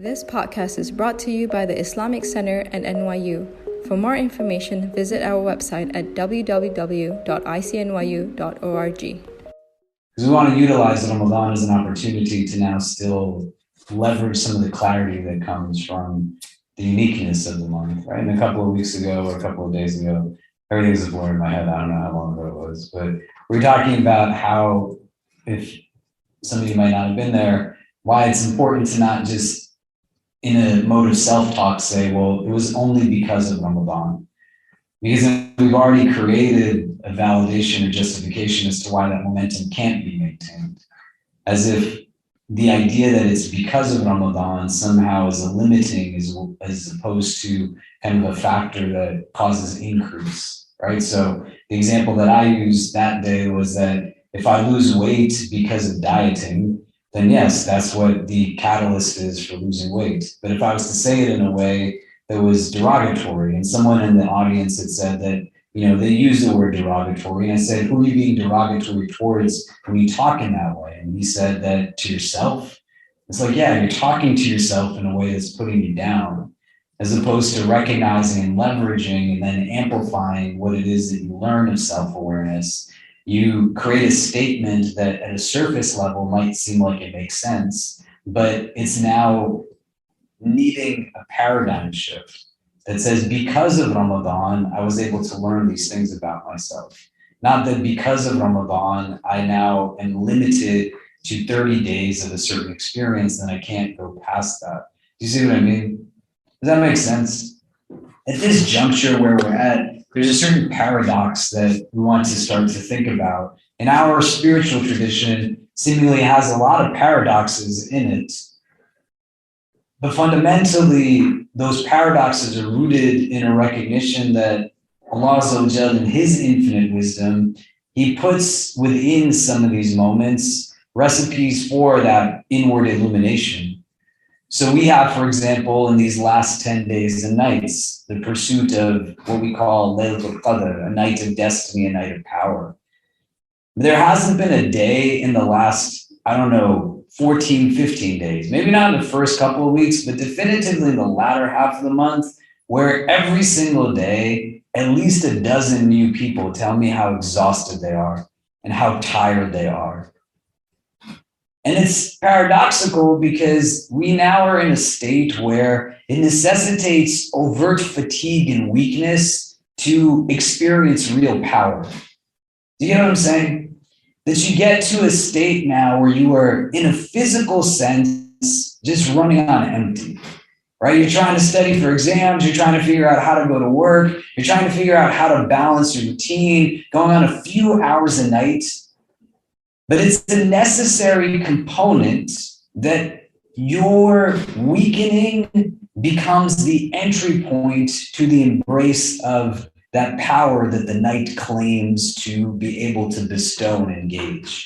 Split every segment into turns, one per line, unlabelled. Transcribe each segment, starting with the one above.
This podcast is brought to you by the Islamic Center and NYU. For more information, visit our website at www.icnyu.org.
Because we want to utilize Ramadan as an opportunity to now still leverage some of the clarity that comes from the uniqueness of the month, right? And a couple of weeks ago or a couple of days ago, everything's a blur in my head. I don't know how long ago it was, but we're talking about how, if some of you might not have been there, why it's important to not just in a mode of self-talk say, well, it was only because of Ramadan. Because we've already created a validation or justification as to why that momentum can't be maintained. As if the idea that it's because of Ramadan somehow is a limiting as opposed to kind of a factor that causes increase, right? So the example that I used that day was that if I lose weight because of dieting, then yes, that's what the catalyst is for losing weight. But if I was to say it in a way that was derogatory, and someone in the audience had said that, you know, they use the word derogatory, and I said, who are you being derogatory towards when you talk in that way? And he said that to yourself. It's like, yeah, you're talking to yourself in a way that's putting you down, as opposed to recognizing and leveraging and then amplifying what it is that you learn of self-awareness. You create a statement that at a surface level might seem like it makes sense, but it's now needing a paradigm shift that says, because of Ramadan, I was able to learn these things about myself. Not that because of Ramadan, I now am limited to 30 days of a certain experience and I can't go past that. Do you see what I mean? Does that make sense? At this juncture where we're at, there's a certain paradox that we want to start to think about. And our spiritual tradition seemingly has a lot of paradoxes in it. But fundamentally, those paradoxes are rooted in a recognition that Allah Azza wa Jal, in His infinite wisdom, He puts within some of these moments recipes for that inward illumination. So we have, for example, in these last 10 days and nights, the pursuit of what we call Laylatul Qadr, a night of destiny, a night of power. There hasn't been a day in the last, 14, 15 days, maybe not in the first couple of weeks, but definitively in the latter half of the month, where every single day, at least a dozen new people tell me how exhausted they are and how tired they are. And it's paradoxical because we now are in a state where it necessitates overt fatigue and weakness to experience real power. Do you know what I'm saying? That you get to a state now where you are, in a physical sense, just running on empty, right? You're trying to study for exams. You're trying to figure out how to go to work. You're trying to figure out how to balance your routine, going on a few hours a night. But it's a necessary component that your weakening becomes the entry point to the embrace of that power that the night claims to be able to bestow and engage.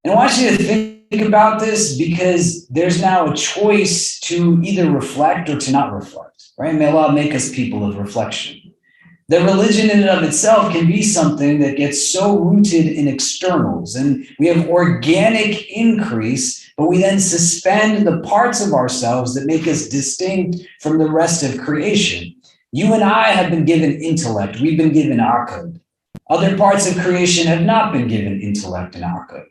And I want you to think about this because there's now a choice to either reflect or to not reflect, right? May Allah make us people of reflection. That religion in and of itself can be something that gets so rooted in externals, and we have organic increase, but we then suspend the parts of ourselves that make us distinct from the rest of creation. You and I have been given intellect. We've been given aql. Other parts of creation have not been given intellect and aql.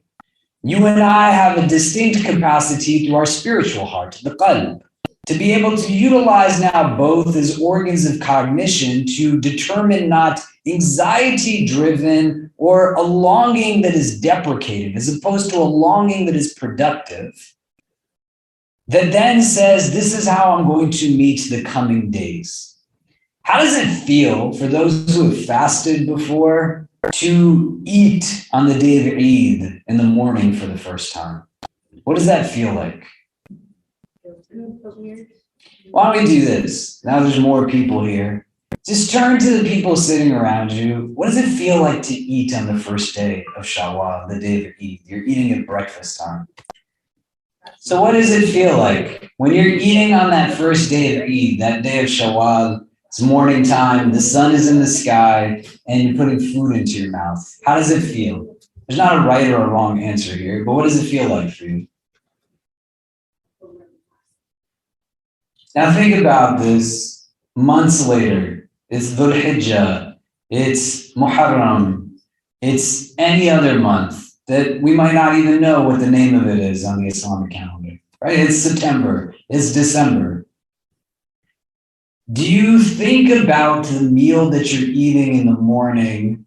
You and I have a distinct capacity through our spiritual heart, the qalb, to be able to utilize now both as organs of cognition to determine not anxiety-driven or a longing that is deprecated, as opposed to a longing that is productive, that then says, this is how I'm going to meet the coming days. How does it feel for those who have fasted before to eat on the day of Eid in the morning for the first time? What does that feel like? Why don't we do this? Now there's more people here. Just turn to the people sitting around you. What does it feel like to eat on the first day of Shawwal, the day of Eid? You're eating at breakfast time. So what does it feel like when you're eating on that first day of Eid, that day of Shawwal? It's morning time, the sun is in the sky, and you're putting food into your mouth. How does it feel? There's not a right or a wrong answer here, but what does it feel like for you? Now think about this. Months later, it's Dhul Hijjah, it's Muharram, it's any other month that we might not even know what the name of it is on the Islamic calendar, right? It's September, it's December. Do you think about the meal that you're eating in the morning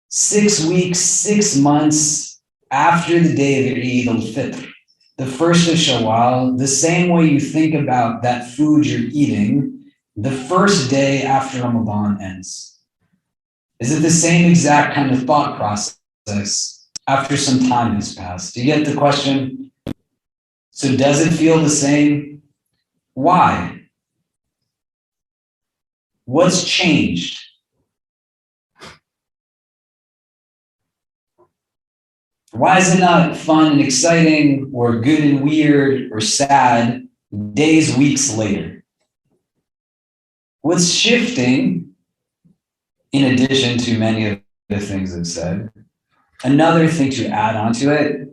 6 weeks, 6 months after the day of Eid al-Fitr, the first of Shawwal, the same way you think about that food you're eating the first day after Ramadan ends? Is it the same exact kind of thought process after some time has passed? Do you get the question? So does it feel the same? Why? What's changed? Why is it not fun and exciting or good and weird or sad days, weeks later? What's shifting, in addition to many of the things I've said, another thing to add onto it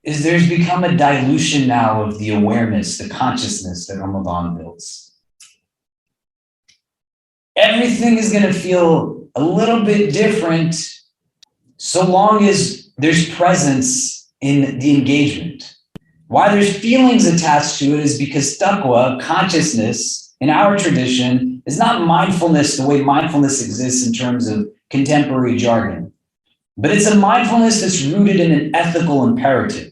is there's become a dilution now of the awareness, the consciousness that Ramadan builds. Everything is going to feel a little bit different so long as there's presence in the engagement. Why there's feelings attached to it is because taqwa, consciousness, in our tradition, is not mindfulness the way mindfulness exists in terms of contemporary jargon, but it's a mindfulness that's rooted in an ethical imperative.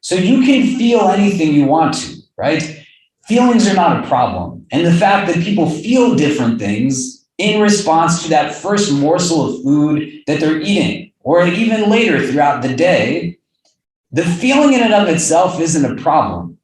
So you can feel anything you want to, right? Feelings are not a problem. And the fact that people feel different things in response to that first morsel of food that they're eating, or even later throughout the day, the feeling in and of itself isn't a problem.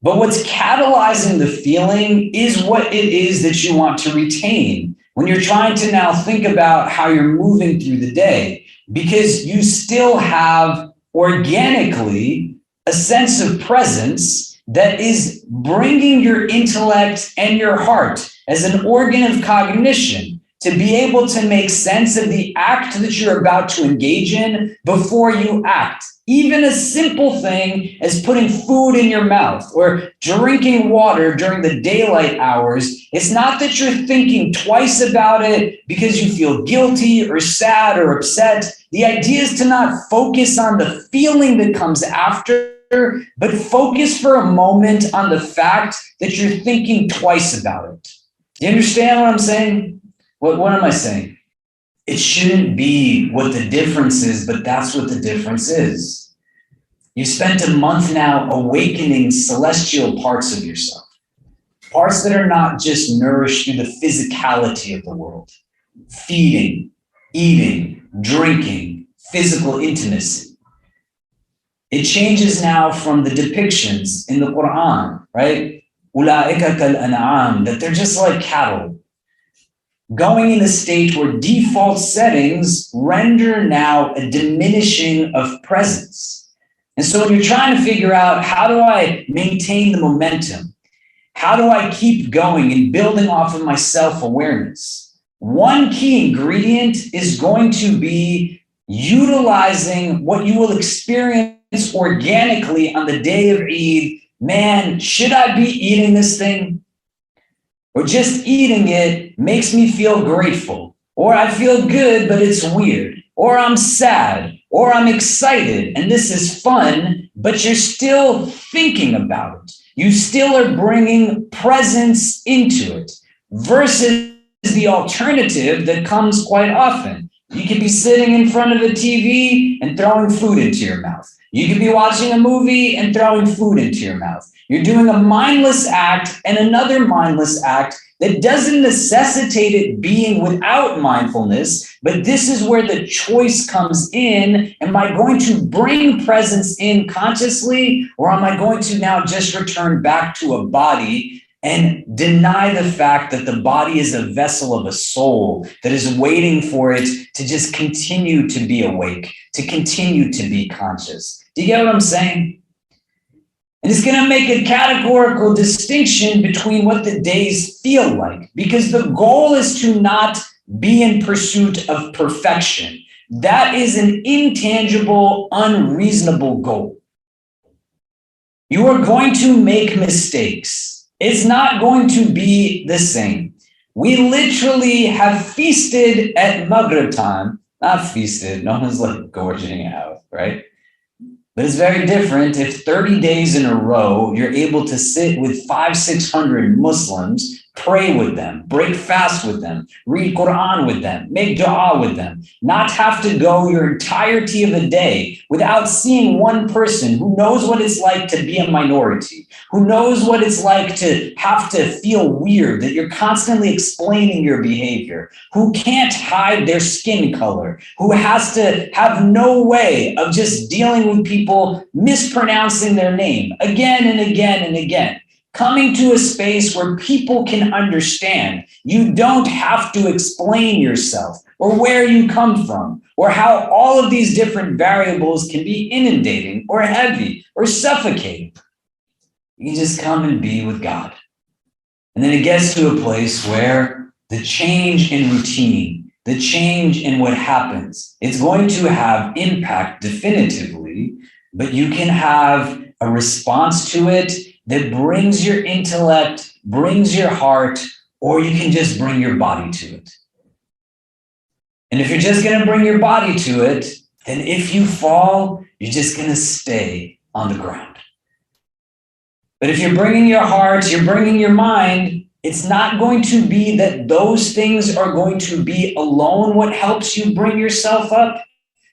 But what's catalyzing the feeling is what it is that you want to retain when you're trying to now think about how you're moving through the day, because you still have organically a sense of presence that is bringing your intellect and your heart as an organ of cognition to be able to make sense of the act that you're about to engage in before you act. Even a simple thing as putting food in your mouth or drinking water during the daylight hours, it's not that you're thinking twice about it because you feel guilty or sad or upset. The idea is to not focus on the feeling that comes after, but focus for a moment on the fact that you're thinking twice about it. Do you understand what I'm saying? What am I saying? It shouldn't be what the difference is, but that's what the difference is. You spent a month now awakening celestial parts of yourself, parts that are not just nourished through the physicality of the world, feeding, eating, drinking, physical intimacy. It changes now from the depictions in the Quran, right? Ulaika kal an'am, that they're just like cattle, going in a state where default settings render now a diminishing of presence. And so when you're trying to figure out, how do I maintain the momentum? How do I keep going and building off of my self-awareness? One key ingredient is going to be utilizing what you will experience organically on the day of Eid. Man, should I be eating this thing? Or just eating it makes me feel grateful, or I feel good, but it's weird, or I'm sad, or I'm excited, and this is fun, but you're still thinking about it. You still are bringing presence into it, versus the alternative that comes quite often. You could be sitting in front of a TV and throwing food into your mouth. You could be watching a movie and throwing food into your mouth. You're doing a mindless act and another mindless act that doesn't necessitate it being without mindfulness, but this is where the choice comes in. Am I going to bring presence in consciously, or am I going to now just return back to a body and deny the fact that the body is a vessel of a soul that is waiting for it to just continue to be awake, to continue to be conscious? Do you get what I'm saying? And it's going to make a categorical distinction between what the days feel like, because the goal is to not be in pursuit of perfection. That is an intangible, unreasonable goal. You are going to make mistakes. It's not going to be the same. We literally have feasted at Maghrib time. Not feasted, no one's like gorging out, right? But it's very different if 30 days in a row, you're able to sit with 600 Muslims, pray with them, break fast with them, read Quran with them, make dua with them, not have to go your entirety of a day without seeing one person who knows what it's like to be a minority, who knows what it's like to have to feel weird, that you're constantly explaining your behavior, who can't hide their skin color, who has to have no way of just dealing with people mispronouncing their name again and again and again. Coming to a space where people can understand. You don't have to explain yourself or where you come from or how all of these different variables can be inundating or heavy or suffocating. You just come and be with God. And then it gets to a place where the change in routine, the change in what happens, it's going to have impact definitively, but you can have a response to it that brings your intellect, brings your heart, or you can just bring your body to it. And if you're just going to bring your body to it, then if you fall, you're just going to stay on the ground. But if you're bringing your heart, you're bringing your mind, it's not going to be that those things are going to be alone what helps you bring yourself up.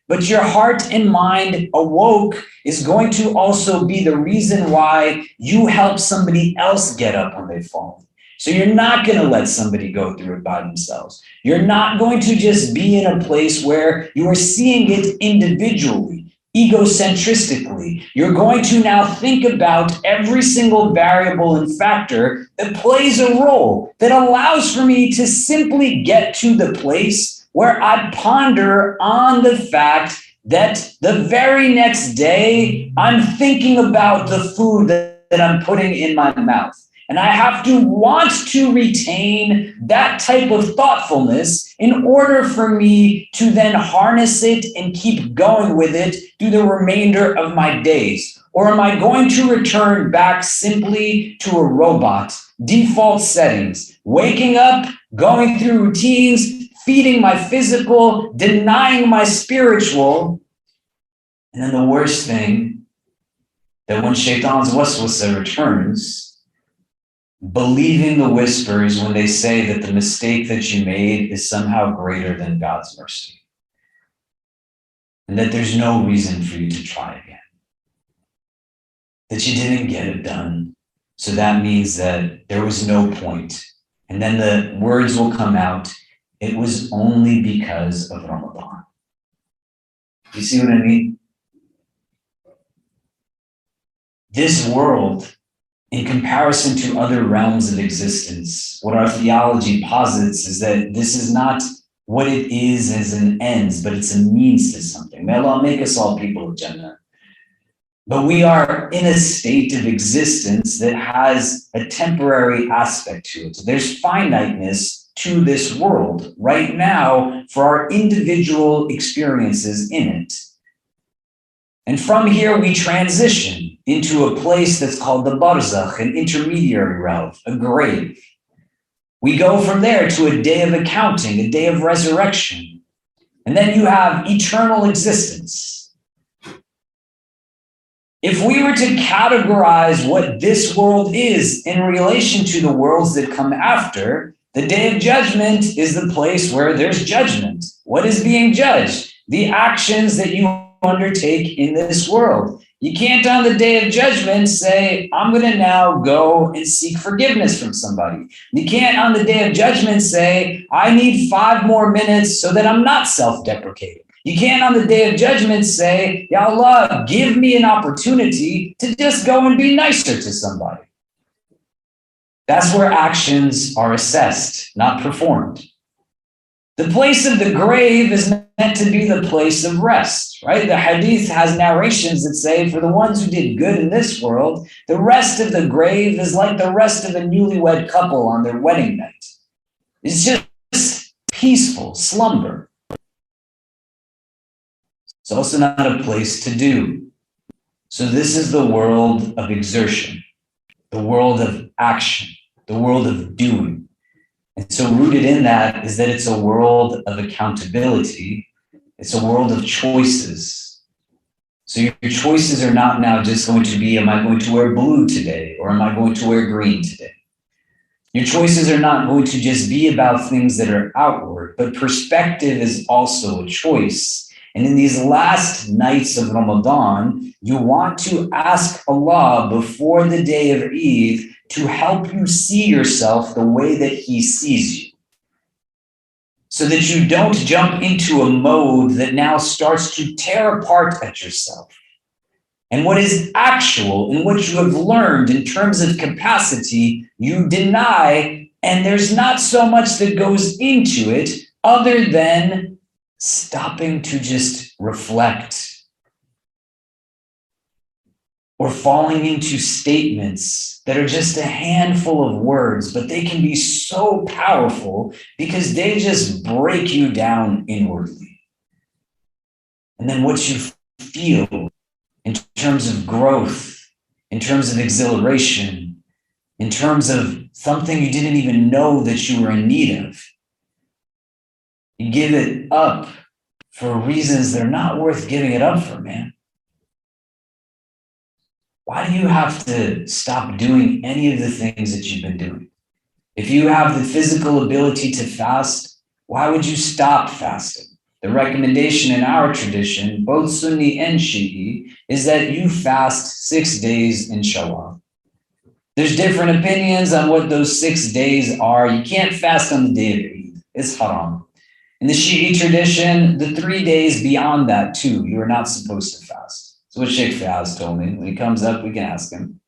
But your heart and mind awoke is going to also be the reason why you help somebody else get up when they fall. So you're not going to let somebody go through it by themselves. You're not going to just be in a place where you are seeing it individually, egocentristically. You're going to now think about every single variable and factor that plays a role, that allows for me to simply get to the place where I ponder on the fact that the very next day, I'm thinking about the food that I'm putting in my mouth. And I have to want to retain that type of thoughtfulness in order for me to then harness it and keep going with it through the remainder of my days. Or am I going to return back simply to a robot, default settings, waking up, going through routines, feeding my physical, denying my spiritual. And then the worst thing, that when Shaitan's waswasa returns, believing the whispers when they say that the mistake that you made is somehow greater than God's mercy. And that there's no reason for you to try again. That you didn't get it done. So that means that there was no point. And then the words will come out, it was only because of Ramadan. You see what I mean? This world, in comparison to other realms of existence, what our theology posits is that this is not what it is as an ends, but it's a means to something. May Allah make us all people of Jannah. But we are in a state of existence that has a temporary aspect to it. There's finiteness to this world right now for our individual experiences in it. And from here, we transition into a place that's called the barzakh, an intermediary realm, a grave. We go from there to a day of accounting, a day of resurrection. And then you have eternal existence. If we were to categorize what this world is in relation to the worlds that come after, the day of judgment is the place where there's judgment. What is being judged? The actions that you undertake in this world. You can't on the day of judgment say, I'm going to now go and seek forgiveness from somebody. You can't on the day of judgment say, I need 5 more minutes so that I'm not self-deprecating. You can't on the day of judgment say, Ya Allah, give me an opportunity to just go and be nicer to somebody. That's where actions are assessed, not performed. The place of the grave is meant to be the place of rest, right? The hadith has narrations that say, for the ones who did good in this world, the rest of the grave is like the rest of a newlywed couple on their wedding night. It's just peaceful slumber. It's also not a place to do. So this is the world of exertion, the world of action, the world of doing. And so rooted in that is that it's a world of accountability. It's a world of choices. So your choices are not now just going to be, am I going to wear blue today? Or am I going to wear green today? Your choices are not going to just be about things that are outward, but perspective is also a choice. And in these last nights of Ramadan, you want to ask Allah before the day of Eid to help you see yourself the way that He sees you, so that you don't jump into a mode that now starts to tear apart at yourself. And what is actual and what you have learned in terms of capacity, you deny, and there's not so much that goes into it other than stopping to just reflect or falling into statements that are just a handful of words, but they can be so powerful because they just break you down inwardly. And then what you feel in terms of growth, in terms of exhilaration, in terms of something you didn't even know that you were in need of. You give it up for reasons that are not worth giving it up for, man. Why do you have to stop doing any of the things that you've been doing? If you have the physical ability to fast, why would you stop fasting? The recommendation in our tradition, both Sunni and Shi'i, is that you fast 6 days in Shawwal. There's different opinions on what those 6 days are. You can't fast on the day of Eid. It's haram. In the Shi'i tradition, the 3 days beyond that too, you are not supposed to fast. That's what Sheikh Fayaz told me. When he comes up, we can ask him.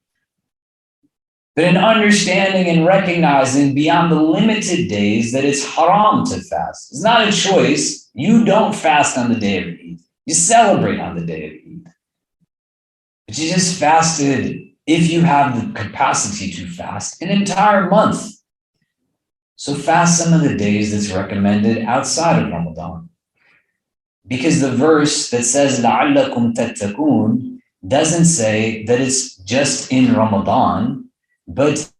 But in understanding and recognizing beyond the limited days that it's haram to fast. It's not a choice. You don't fast on the day of Eid. You celebrate on the day of Eid. But you just fasted, if you have the capacity to fast, an entire month. So fast some of the days that's recommended outside of Ramadan. Because the verse that says, لَعَلَّكُمْ تَتَّقُونَ, doesn't say that it's just in Ramadan, but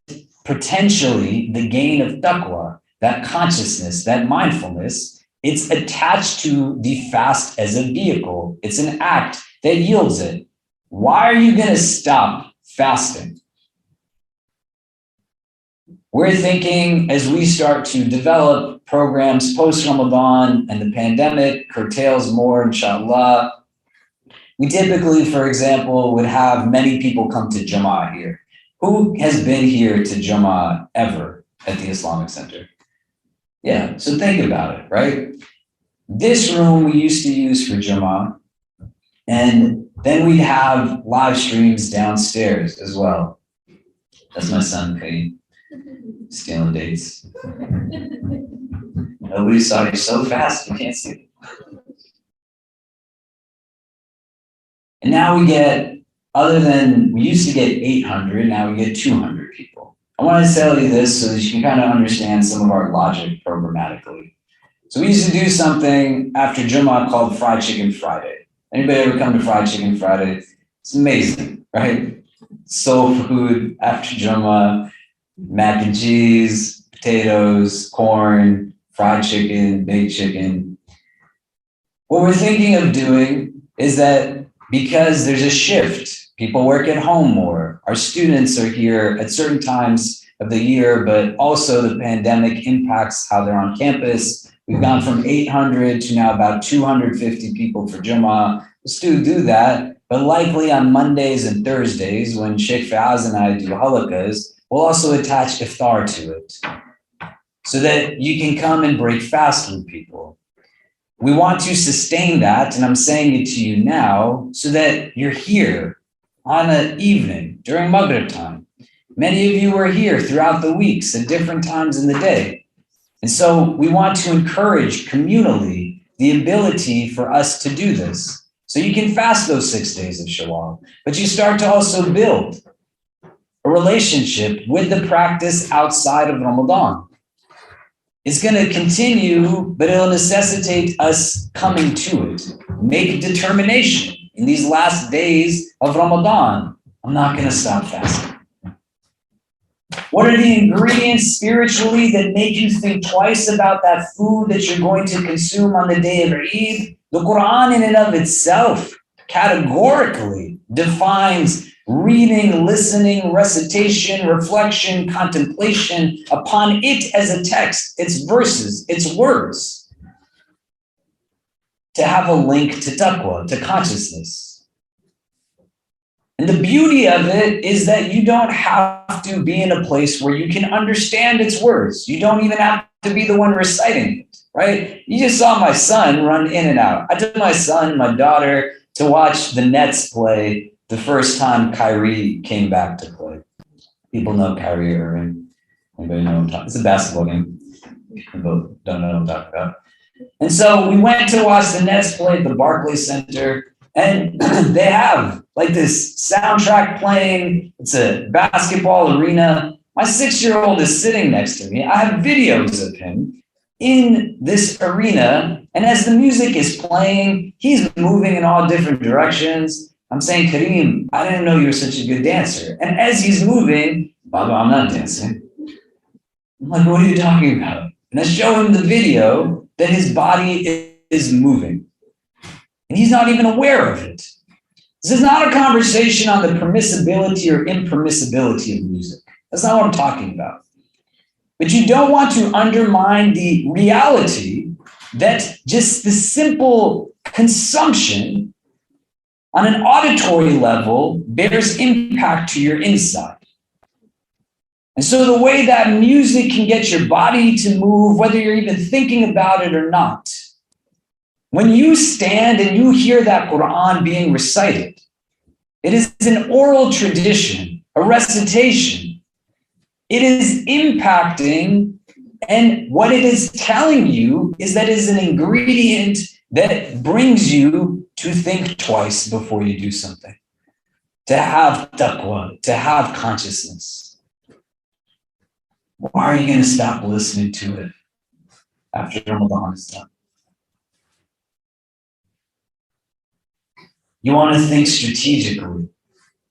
potentially the gain of taqwa, that consciousness, that mindfulness, it's attached to the fast as a vehicle. It's an act that yields it. Why are you going to stop fasting? We're thinking as we start to develop programs post-Ramadan and the pandemic curtails more, inshallah, we typically, for example, would have many people come to Jama'ah here. Who has been here to Jama'ah ever at the Islamic Center? Yeah, so think about it, right? This room we used to use for Jama'ah, and then we'd have live streams downstairs as well. That's my son, Khalid, stealing dates. Nobody saw you so fast, you can't see it. And now we get, other than, we used to get 800, now we get 200 people. I want to tell you this so that you can kind of understand some of our logic programmatically. So we used to do something after Jummah called Fried Chicken Friday. Anybody ever come to Fried Chicken Friday? It's amazing, right? Soul food after Jummah, mac and cheese, potatoes, corn, fried chicken, baked chicken. What we're thinking of doing is that because there's a shift, people work at home more, our students are here at certain times of the year, but also the pandemic impacts how they're on campus. We've gone from 800 to now about 250 people for Jummah. We'll still do that, but likely on Mondays and Thursdays when Sheikh Fayaz and I do halaqas, we'll also attach iftar to it so that you can come and break fast with people. We want to sustain that, and I'm saying it to you now so that you're here on an evening during Maghrib time. Many of you are here throughout the weeks at different times in the day. And so we want to encourage communally the ability for us to do this. So you can fast those 6 days of Shawwal, but you start to also build a relationship with the practice outside of Ramadan. It's going to continue, but it'll necessitate us coming to it. Make a determination in these last days of Ramadan. I'm not going to stop fasting. What are the ingredients spiritually that make you think twice about that food that you're going to consume on the day of Eid? The Quran in and of itself categorically defines reading, listening, recitation, reflection, contemplation upon it as a text, its verses, its words, to have a link to taqwa, to consciousness. And the beauty of it is that you don't have to be in a place where you can understand its words. You don't even have to be the one reciting it, right? You just saw my son run in and out. I took my son and my daughter to watch the Nets play the first time Kyrie came back to play. People know Kyrie Irving. Anybody know what I'm talking about? It's a basketball game. People don't know what I'm talking about. And so we went to watch the Nets play at the Barclays Center. And they have like this soundtrack playing. It's a basketball arena. My 6-year-old is sitting next to me. I have videos of him in this arena. And as the music is playing, he's moving in all different directions. I'm saying, Kareem, I didn't know you were such a good dancer. And as he's moving, Baba, I'm not dancing. I'm like, what are you talking about? And I show him the video that his body is moving. And he's not even aware of it. This is not a conversation on the permissibility or impermissibility of music. That's not what I'm talking about. But you don't want to undermine the reality that just the simple consumption on an auditory level bears impact to your inside. And so the way that music can get your body to move, whether you're even thinking about it or not, when you stand and you hear that Quran being recited, it is an oral tradition, a recitation. It is impacting, and what it is telling you is that it is an ingredient that brings you to think twice before you do something, to have taqwa, to have consciousness. Why are you going to stop listening to it after Ramadan is done? You want to think strategically,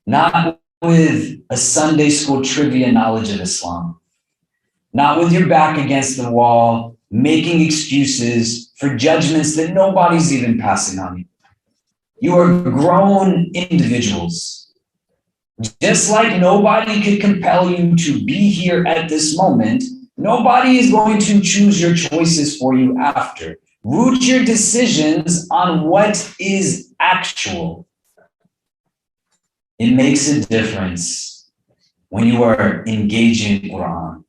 not with a Sunday school trivia knowledge of Islam, not with your back against the wall, making excuses for judgments that nobody's even passing on you. You are grown individuals. Just like nobody could compel you to be here at this moment, nobody is going to choose your choices for you after. Root your decisions on what is actual. It makes a difference when you are engaging Quran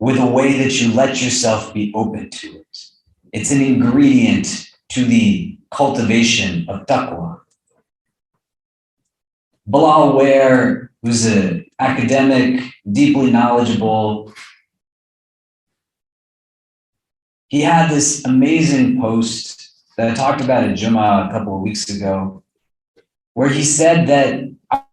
with a way that you let yourself be open to it. It's an ingredient to the cultivation of taqwa. Bilal Ware, who's an academic, deeply knowledgeable, he had this amazing post that I talked about at Jummah a couple of weeks ago, where he said that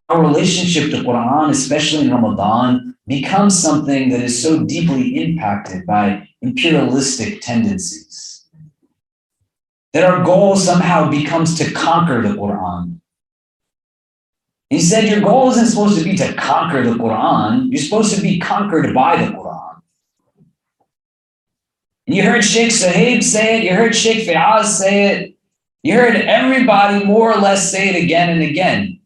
our relationship to Quran, especially in Ramadan, becomes something that is so deeply impacted by imperialistic tendencies, that our goal somehow becomes to conquer the Quran. He said your goal isn't supposed to be to conquer the Quran, you're supposed to be conquered by the Quran. And you heard Sheikh Sahib say it, you heard Sheikh Fiaz say it, you heard everybody more or less say it again and again.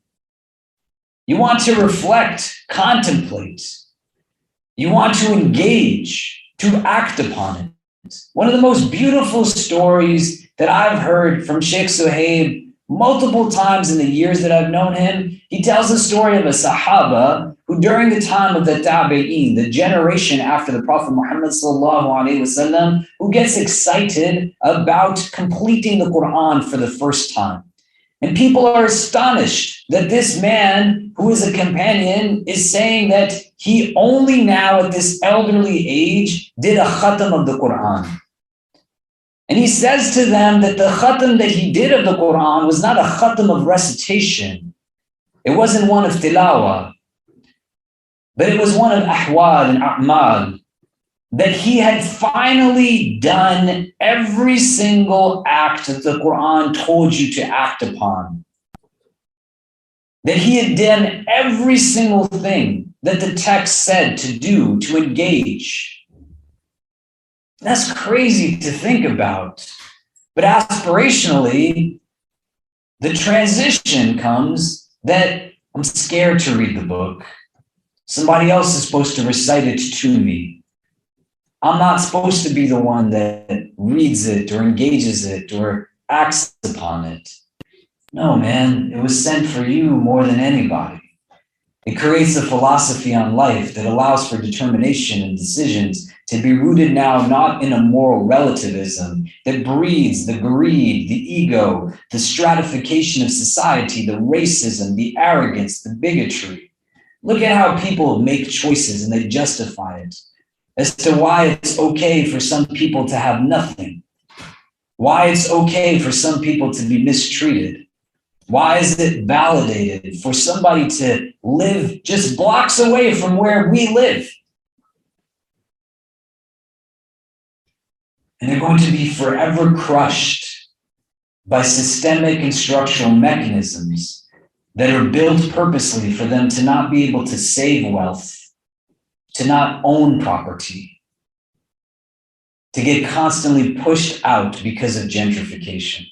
You want to reflect, contemplate. You want to engage, to act upon it. One of the most beautiful stories that I've heard from Sheikh Suhaib multiple times in the years that I've known him, he tells the story of a Sahaba who during the time of the Tabi'een, the generation after the Prophet Muhammad sallallahu alaihi wasallam, who gets excited about completing the Quran for the first time. And people are astonished that this man who is a companion is saying that he only now at this elderly age did a khatam of the Quran. And he says to them that the khatam that he did of the Quran was not a khatam of recitation. It wasn't one of tilawah, but it was one of ahwal and a'mal, that he had finally done every single act that the Quran told you to act upon. that he had done every single thing that the text said to do, to engage. That's crazy to think about. But aspirationally, the transition comes that I'm scared to read the book. Somebody else is supposed to recite it to me. I'm not supposed to be the one that reads it or engages it or acts upon it. No, man, it was sent for you more than anybody. It creates a philosophy on life that allows for determination and decisions to be rooted now not in a moral relativism that breeds the greed, the ego, the stratification of society, the racism, the arrogance, the bigotry. Look at how people make choices and they justify it as to why it's okay for some people to have nothing, why it's okay for some people to be mistreated. Why is it validated for somebody to live just blocks away from where we live? And they're going to be forever crushed by systemic and structural mechanisms that are built purposely for them to not be able to save wealth, to not own property, to get constantly pushed out because of gentrification.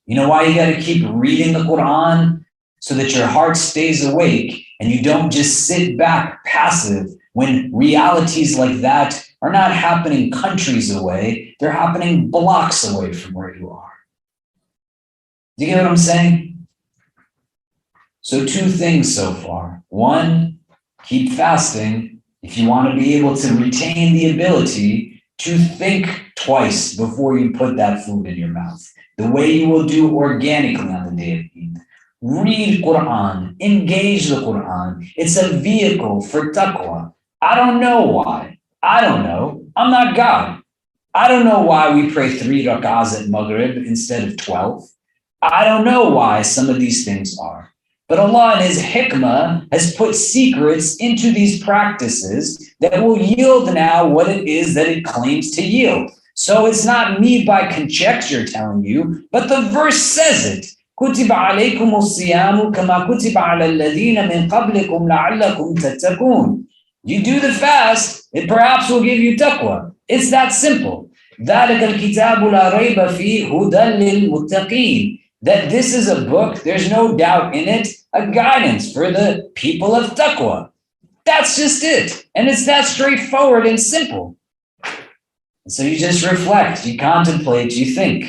You know why you got to keep reading the Quran? So that your heart stays awake and you don't just sit back passive when realities like that are not happening countries away, they're happening blocks away from where you are. Do you get what I'm saying? So 2 things so far. 1, keep fasting if you want to be able to retain the ability to think twice before you put that food in your mouth. The way you will do organically on the day of Eid. Read Quran, engage the Quran. It's a vehicle for taqwa. I don't know why. I don't know. I'm not God. I don't know why we pray 3 rak'ahs at Maghrib instead of 12. I don't know why some of these things are. But Allah in His hikmah has put secrets into these practices that will yield now what it is that it claims to yield. So it's not me by conjecture telling you, but the verse says it. كُتِبَ عَلَيْكُمُ الصِّيَامُ كَمَا كُتِبَ عَلَى الَّذِينَ مِنْ قَبْلِكُمْ لَعَلَّكُمْ تَتَّقُونَ. You do the fast, it perhaps will give you taqwa. It's that simple. ذَلِكَ الْكِتَابُ لَا رَيْبَ فِيهِ هُدًى لِلْمُتَّقِينَ. That this is a book, there's no doubt in it, a guidance for the people of taqwa. That's just it. And it's that straightforward and simple. So you just reflect, you contemplate, you think.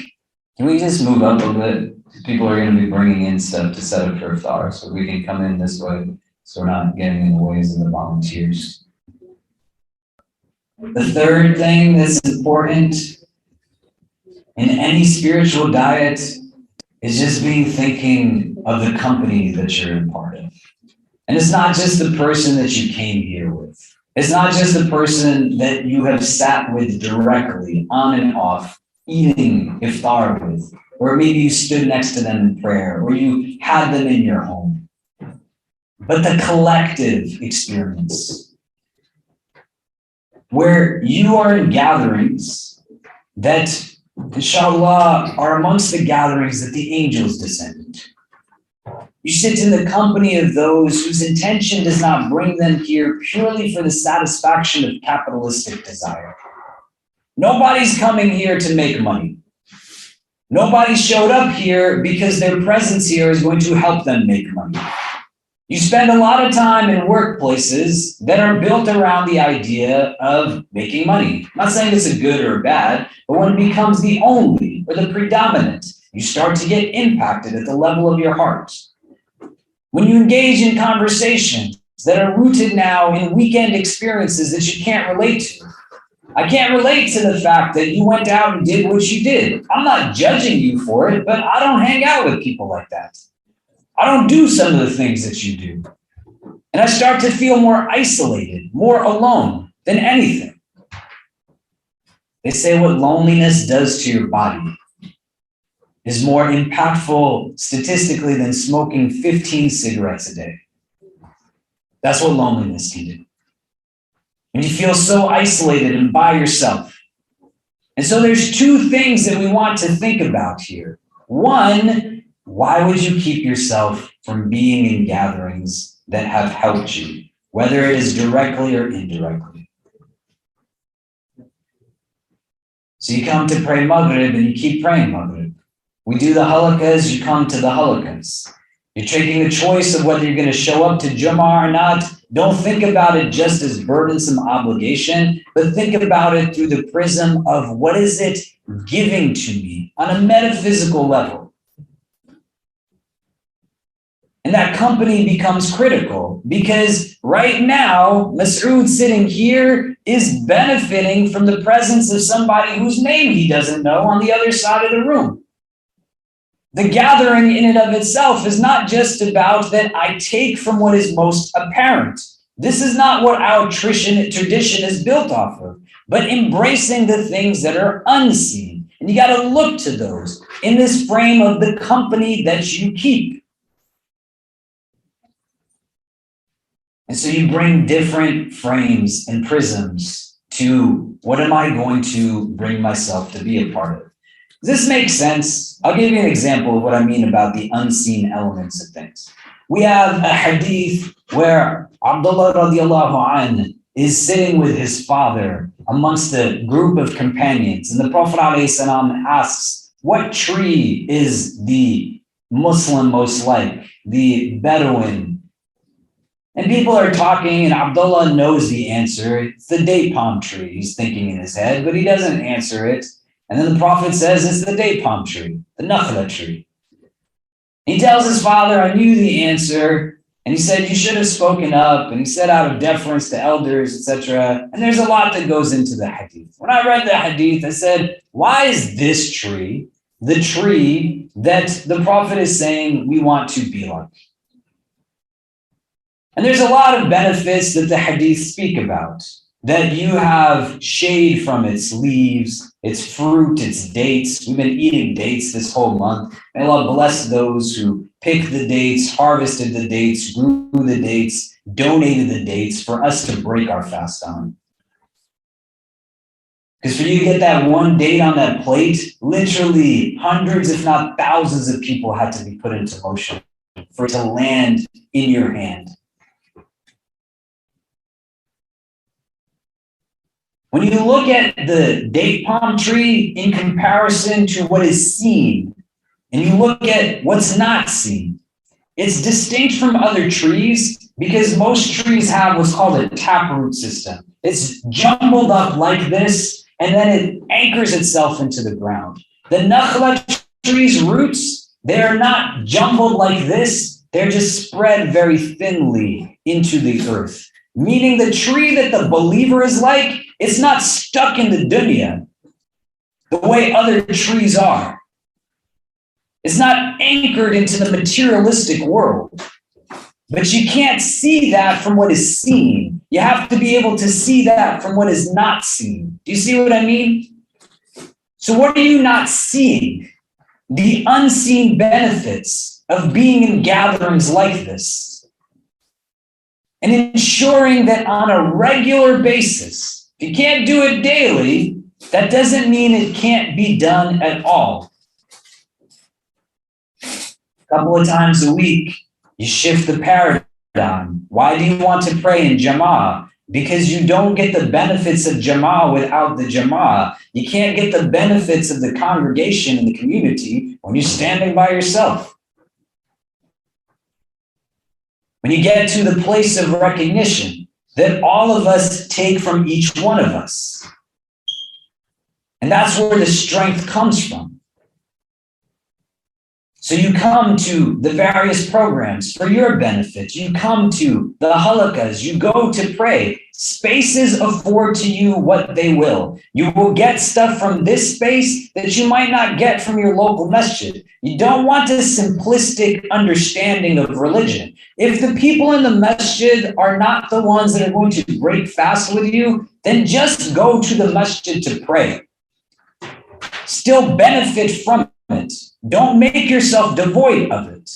Can we just move up a bit? People are going to be bringing in stuff to set up for iftar, so we can come in this way, so we're not getting in the ways of the volunteers. The third thing that's important in any spiritual diet is just being thinking of the company that you're a part of. And it's not just the person that you came here with. It's not just the person that you have sat with directly, on and off, eating iftar with, or maybe you stood next to them in prayer, or you had them in your home. But the collective experience, where you are in gatherings that, inshallah, are amongst the gatherings that the angels descended. You sit in the company of those whose intention does not bring them here purely for the satisfaction of capitalistic desire. Nobody's coming here to make money. Nobody showed up here because their presence here is going to help them make money. You spend a lot of time in workplaces that are built around the idea of making money. I'm not saying it's a good or a bad, but when it becomes the only or the predominant, you start to get impacted at the level of your heart. When you engage in conversations that are rooted now in weekend experiences that you can't relate to. I can't relate to the fact that you went out and did what you did. I'm not judging you for it, but I don't hang out with people like that. I don't do some of the things that you do. And I start to feel more isolated, more alone than anything. They say what loneliness does to your body is more impactful statistically than smoking 15 cigarettes a day. That's what loneliness can do. And you feel so isolated and by yourself. And so there's 2 things that we want to think about here. One why would you keep yourself from being in gatherings that have helped you, whether it is directly or indirectly? So you come to pray Maghrib and you keep praying Maghrib. We do the halaqas, you come to the halaqas. You're taking a choice of whether you're going to show up to Jummah or not. Don't think about it just as burdensome obligation, but think about it through the prism of what is it giving to me on a metaphysical level. And that company becomes critical because right now, Mas'ud sitting here is benefiting from the presence of somebody whose name he doesn't know on the other side of the room. The gathering in and of itself is not just about that I take from what is most apparent. This is not what our tradition is built off of, but embracing the things that are unseen. And you got to look to those in this frame of the company that you keep. And so you bring different frames and prisms to what am I going to bring myself to be a part of? Does this make sense? I'll give you an example of what I mean about the unseen elements of things. We have a hadith where Abdullah radiallahu anh is sitting with his father amongst a group of companions. And the Prophet ﷺ asks, what tree is the Muslim most like? The Bedouin. And people are talking, and Abdullah knows the answer. It's the date palm tree. He's thinking in his head, but he doesn't answer it. And then the Prophet says it's the date palm tree, the nakhla tree. He tells his father, I knew the answer. And he said, you should have spoken up. And he said, out of deference to elders, etc. And there's a lot that goes into the hadith. When I read the hadith, I said, why is this tree the tree that the Prophet is saying we want to be like? And there's a lot of benefits that the hadith speak about, that you have shade from its leaves, its fruit, its dates. We've been eating dates this whole month. May Allah bless those who picked the dates, harvested the dates, grew the dates, donated the dates for us to break our fast on. Because for you to get that one date on that plate, literally hundreds, if not thousands of people had to be put into motion for it to land in your hand. When you look at the date palm tree in comparison to what is seen, and you look at what's not seen, it's distinct from other trees because most trees have what's called a taproot system. It's jumbled up like this, and then it anchors itself into the ground. The nakhla tree's roots, they're not jumbled like this. They're just spread very thinly into the earth, meaning the tree that the believer is like, it's not stuck in the dunya the way other trees are. It's not anchored into the materialistic world. But you can't see that from what is seen. You have to be able to see that from what is not seen. Do you see what I mean? So what are you not seeing? The unseen benefits of being in gatherings like this. And ensuring that on a regular basis, if you can't do it daily, that doesn't mean it can't be done at all. A couple of times a week, you shift the paradigm. Why do you want to pray in Jama'ah? Because you don't get the benefits of Jama'ah without the Jama'ah. You can't get the benefits of the congregation and the community when you're standing by yourself. When you get to the place of recognition that all of us take from each one of us. And that's where the strength comes from. So you come to the various programs for your benefit. You come to the halaqas. You go to pray. Spaces afford to you what they will. You will get stuff from this space that you might not get from your local masjid. You don't want a simplistic understanding of religion. If the people in the masjid are not the ones that are going to break fast with you, then just go to the masjid to pray. Still benefit from it. Don't make yourself devoid of it.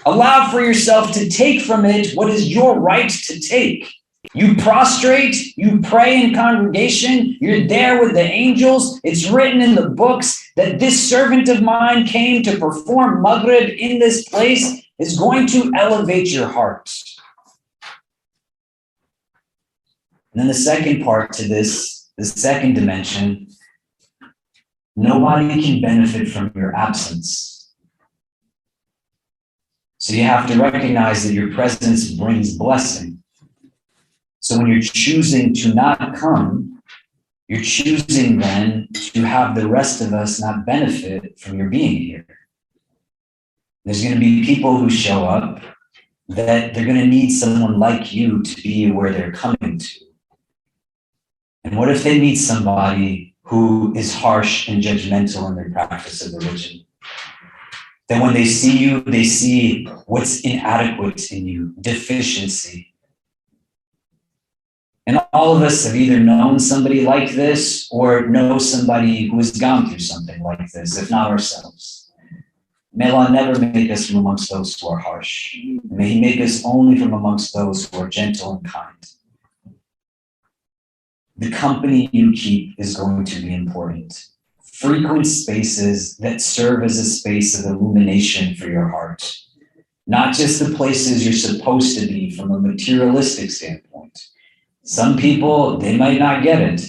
Allow for yourself to take from it what is your right to take. You prostrate, you pray in congregation, you're there with the angels. It's written in the books that this servant of mine came to perform Maghrib in this place is going to elevate your heart. And then the second part to this, the second dimension, nobody can benefit from your absence. So you have to recognize that your presence brings blessing. So when you're choosing to not come, you're choosing then to have the rest of us not benefit from your being here. There's going to be people who show up that they're going to need someone like you to be where they're coming to. And what if they meet somebody who is harsh and judgmental in their practice of religion? Then when they see you, they see what's inadequate in you, deficiency. And all of us have either known somebody like this or know somebody who has gone through something like this, if not ourselves. May Allah never make us from amongst those who are harsh. May He make us only from amongst those who are gentle and kind. The company you keep is going to be important. Frequent spaces that serve as a space of illumination for your heart. Not just the places you're supposed to be from a materialistic standpoint. Some people, they might not get it.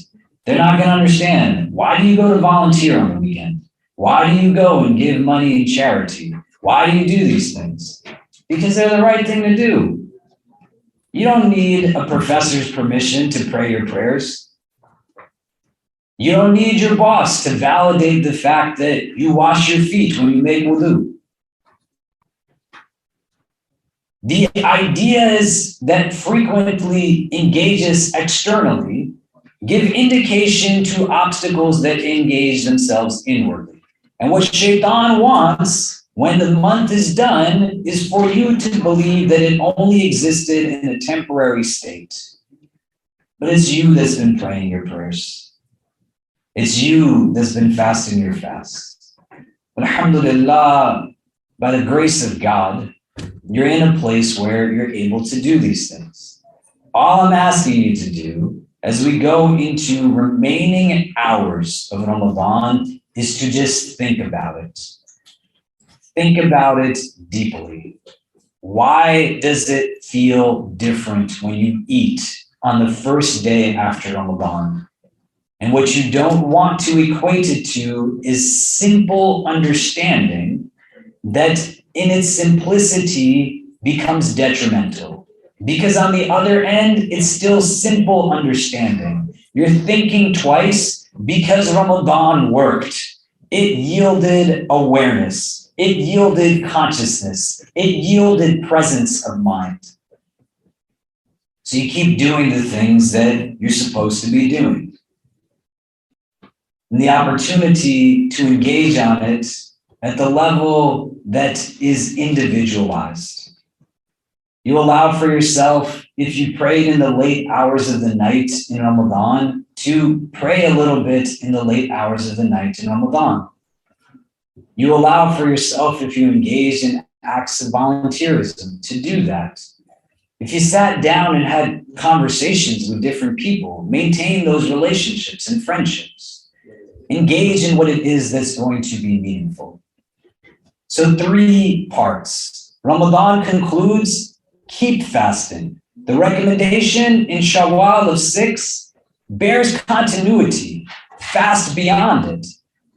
They're not going to understand. Why do you go to volunteer on the weekend? Why do you go and give money in charity? Why do you do these things? Because they're the right thing to do. You don't need a professor's permission to pray your prayers. You don't need your boss to validate the fact that you wash your feet when you make wudu. The ideas that frequently engage us externally give indication to obstacles that engage themselves inwardly. And what Shaitan wants when the month is done is for you to believe that it only existed in a temporary state. But it's you that's been praying your prayers. It's you that's been fasting your fast. Alhamdulillah, by the grace of God, you're in a place where you're able to do these things. All I'm asking you to do as we go into remaining hours of Ramadan is to just think about it. Think about it deeply. Why does it feel different when you eat on the first day after Ramadan? And what you don't want to equate it to is simple understanding that in its simplicity becomes detrimental. Because on the other end, it's still simple understanding. You're thinking twice because Ramadan worked. It yielded awareness. It yielded consciousness. It yielded presence of mind. So you keep doing the things that you're supposed to be doing. And the opportunity to engage on it at the level that is individualized. You allow for yourself, if you prayed in the late hours of the night in Ramadan, to pray a little bit in the late hours of the night in Ramadan. You allow for yourself, if you engage in acts of volunteerism, to do that. If you sat down and had conversations with different people, maintain those relationships and friendships. Engage in what it is that's going to be meaningful. So 3 parts. Ramadan concludes, keep fasting. The recommendation in Shawwal of 6 bears continuity. Fast beyond it.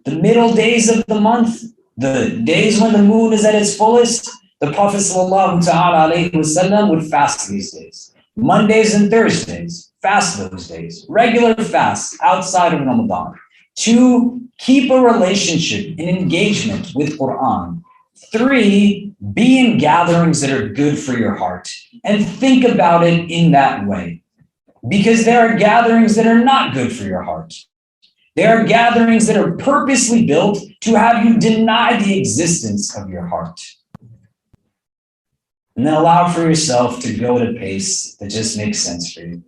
The middle days of the month, the days when the moon is at its fullest, the Prophet ﷺ would fast these days. Mondays and Thursdays, fast those days. Regular fasts outside of Ramadan. 2, keep a relationship, an engagement with Quran. 3, be in gatherings that are good for your heart and think about it in that way. Because there are gatherings that are not good for your heart. There are gatherings that are purposely built to have you deny the existence of your heart. And then allow for yourself to go at a pace that just makes sense for you.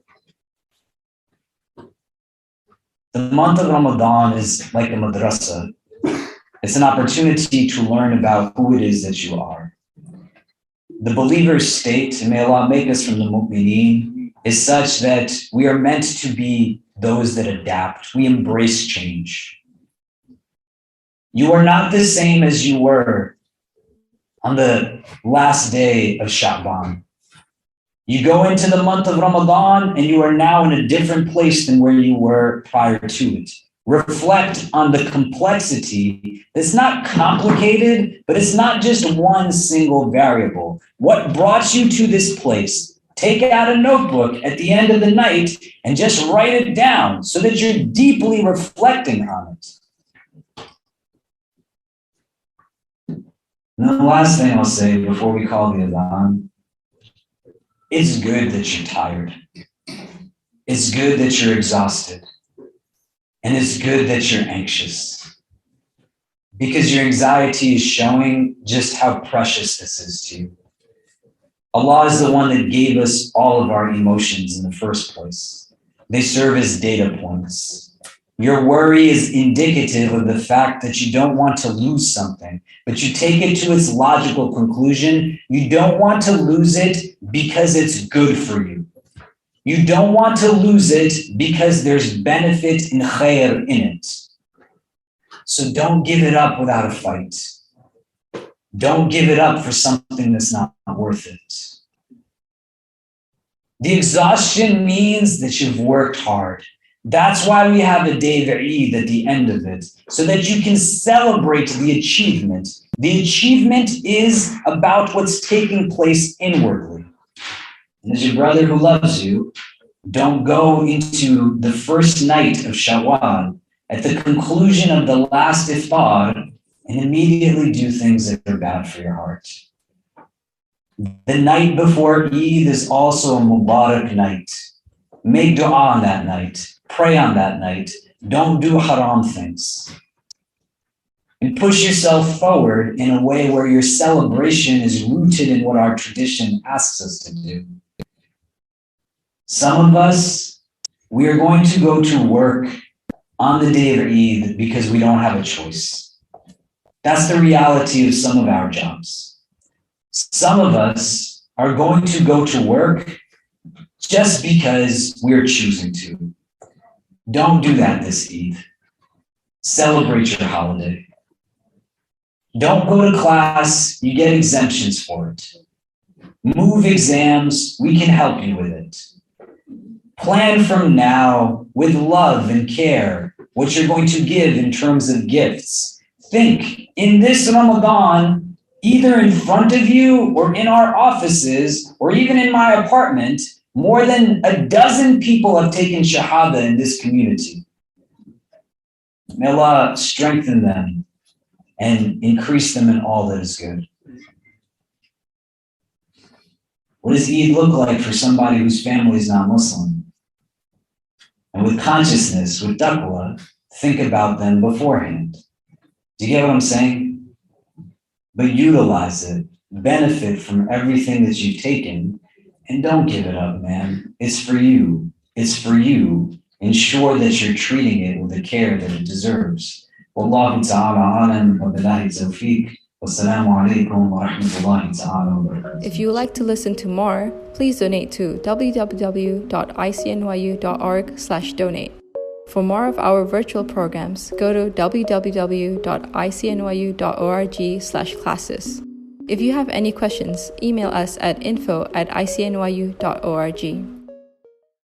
The month of Ramadan is like a madrasa. It's an opportunity to learn about who it is that you are. The believer's state, and may Allah make us from the mu'mineen, is such that we are meant to be those that adapt. We embrace change. You are not the same as you were on the last day of Shawwal. You go into the month of Ramadan and you are now in a different place than where you were prior to it. Reflect on the complexity. It's not complicated, but it's not just one single variable. What brought you to this place? Take out a notebook at the end of the night and just write it down so that you're deeply reflecting on it. And the last thing I'll say before we call the adhan, it's good that you're tired. It's good that you're exhausted. And it's good that you're anxious. Because your anxiety is showing just how precious this is to you. Allah is the one that gave us all of our emotions in the first place. They serve as data points. Your worry is indicative of the fact that you don't want to lose something, but you take it to its logical conclusion. You don't want to lose it because it's good for you. You don't want to lose it because there's benefit and khair in it. So don't give it up without a fight. Don't give it up for something that's not worth it. The exhaustion means that you've worked hard. That's why we have a day of Eid at the end of it, so that you can celebrate the achievement. The achievement is about what's taking place inwardly. And as your brother who loves you, don't go into the first night of Shawwal at the conclusion of the last iftar and immediately do things that are bad for your heart. The night before Eid is also a Mubarak night. Make dua on that night. Pray on that night. Don't do haram things. And push yourself forward in a way where your celebration is rooted in what our tradition asks us to do. Some of us, we are going to go to work on the day of Eid because we don't have a choice. That's the reality of some of our jobs. Some of us are going to go to work just because we're choosing to. Don't do that this Eid. Celebrate your holiday. Don't go to class, you get exemptions for it. Move exams, we can help you with it. Plan from now with love and care what you're going to give in terms of gifts. Think, in this Ramadan, either in front of you or in our offices or even in my apartment, more than a dozen people have taken Shahada in this community. May Allah strengthen them and increase them in all that is good. What does Eid look like for somebody whose family is not Muslim? And with consciousness, with taqwa, think about them beforehand. Do you get what I'm saying? But utilize it, benefit from everything that you've taken, and don't give it up, man. It's for you. It's for you. Ensure that you're treating it with the care that it deserves. Wallahu ta'ala alam wa billahi tawfiq. Wassalamu alaikum wa rahmatullahi ta'ala wa barakatuh.
If you would like to listen to more, please donate to www.icnyu.org/donate. For more of our virtual programs, go to www.icnyu.org/classes. If you have any questions, email us at info@icnyu.org.